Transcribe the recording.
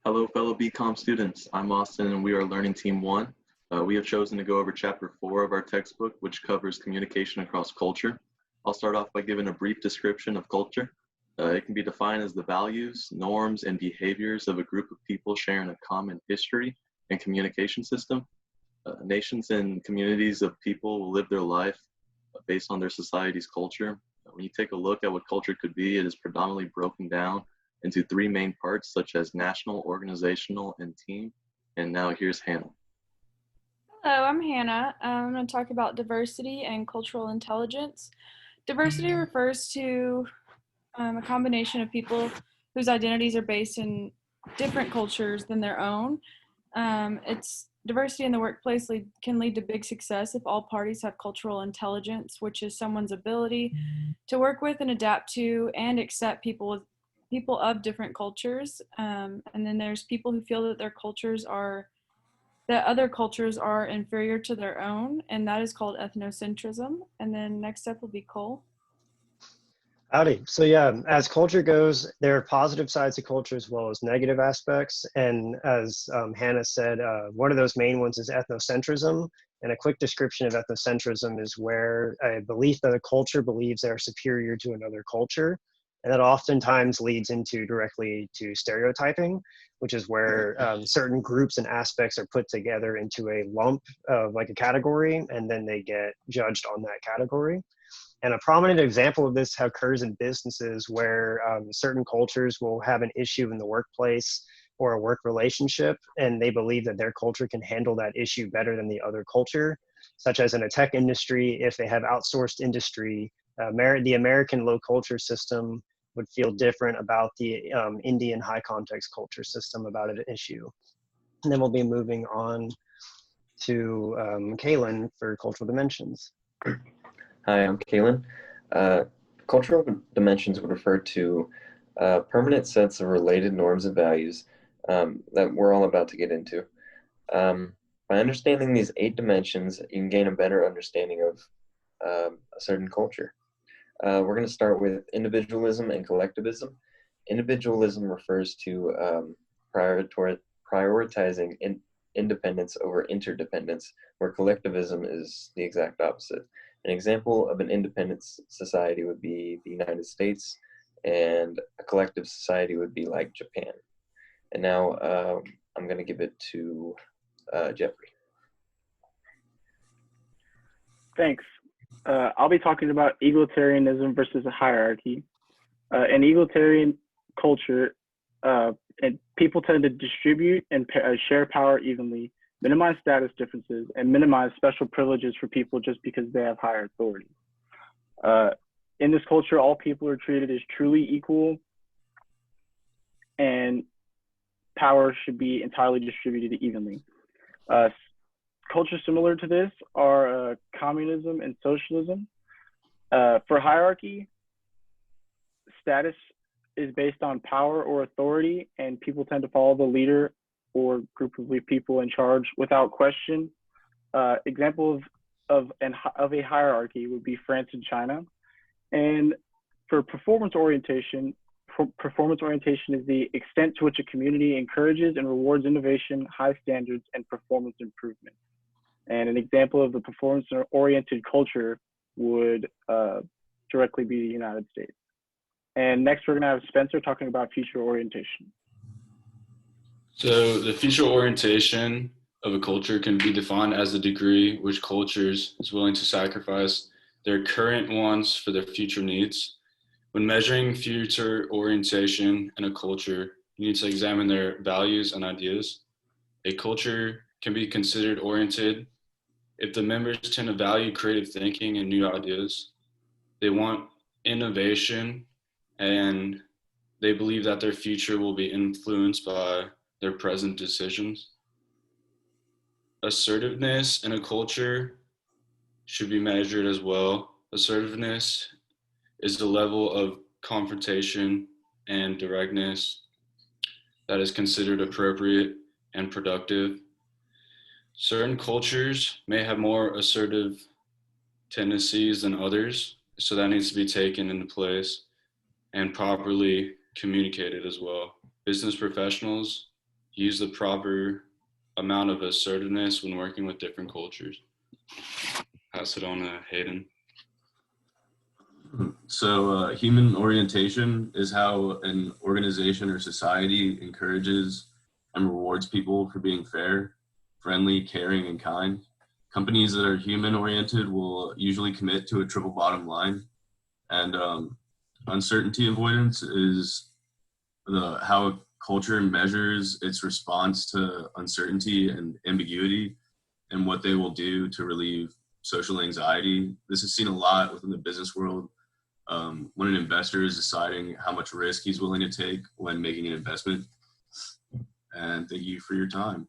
Hello, fellow BCom students. I'm Austin, and we are Learning Team 1. We have chosen to go over Chapter 4 of our textbook, which covers communication across culture. I'll start off by giving a brief description of culture. It can be defined as the values, norms, and behaviors of a group of people sharing a common history and communication system. Nations and communities of people will live their life based on their society's culture. When you take a look at what culture could be, it is predominantly broken down into three main parts, such as national, organizational, and team. And now here's Hannah. Hello, I'm Hannah. I'm going to talk about diversity and cultural intelligence. Diversity refers to a combination of people whose identities are based in different cultures than their own. It's diversity in the workplace can lead to big success if all parties have cultural intelligence, which is someone's ability to work with and adapt to and accept people of different cultures. And then there's people who feel that other cultures are inferior to their own, and that is called ethnocentrism. And then next up will be Cole. Howdy. So yeah, as culture goes, there are positive sides to culture as well as negative aspects. And as Hannah said, one of those main ones is ethnocentrism. And a quick description of ethnocentrism is where a belief that a culture believes they are superior to another culture. And that oftentimes leads into directly to stereotyping, which is where certain groups and aspects are put together into a lump of like a category, and then they get judged on that category. And a prominent example of this occurs in businesses where certain cultures will have an issue in the workplace or a work relationship, and they believe that their culture can handle that issue better than the other culture, such as in a tech industry. If they have outsourced industry, the American low culture system would feel different about the Indian high context culture system about an issue. And then we'll be moving on to Kaylin for cultural dimensions. Hi, I'm Kaylin. Cultural dimensions would refer to permanent sets of related norms and values that we're all about to get into. By understanding these 8 dimensions, you can gain a better understanding of a certain culture. We're going to start with individualism and collectivism. Individualism refers to prioritizing independence over interdependence, where collectivism is the exact opposite. An example of an independent society would be the United States, and a collective society would be like Japan. And now I'm going to give it to Jeffrey. Thanks. I'll be talking about egalitarianism versus a hierarchy. In egalitarian culture, and people tend to distribute and share power evenly, minimize status differences, and minimize special privileges for people just because they have higher authority. In this culture, all people are treated as truly equal, and power should be entirely distributed evenly. Cultures similar to this are communism and socialism. For hierarchy, status is based on power or authority, and people tend to follow the leader or group of people in charge without question. Example of a hierarchy would be France and China. And for performance orientation is the extent to which a community encourages and rewards innovation, high standards, and performance improvement. And an example of the performance-oriented culture would directly be the United States. And next, we're going to have Spencer talking about future orientation. So the future orientation of a culture can be defined as the degree which cultures is willing to sacrifice their current wants for their future needs. When measuring future orientation in a culture, you need to examine their values and ideas. A culture can be considered oriented if the members tend to value creative thinking and new ideas. They want innovation, and they believe that their future will be influenced by their present decisions. Assertiveness in a culture should be measured as well. Assertiveness is the level of confrontation and directness that is considered appropriate and productive. Certain cultures may have more assertive tendencies than others, so that needs to be taken into place and properly communicated as well. Business professionals use the proper amount of assertiveness when working with different cultures. Pass it on to Hayden. So human orientation is how an organization or society encourages and rewards people for being fair, friendly, caring, and kind. Companies that are human oriented will usually commit to a triple bottom line. And uncertainty avoidance is how a culture measures its response to uncertainty and ambiguity and what they will do to relieve social anxiety. This is seen a lot within the business world. When an investor is deciding how much risk he's willing to take when making an investment. And thank you for your time.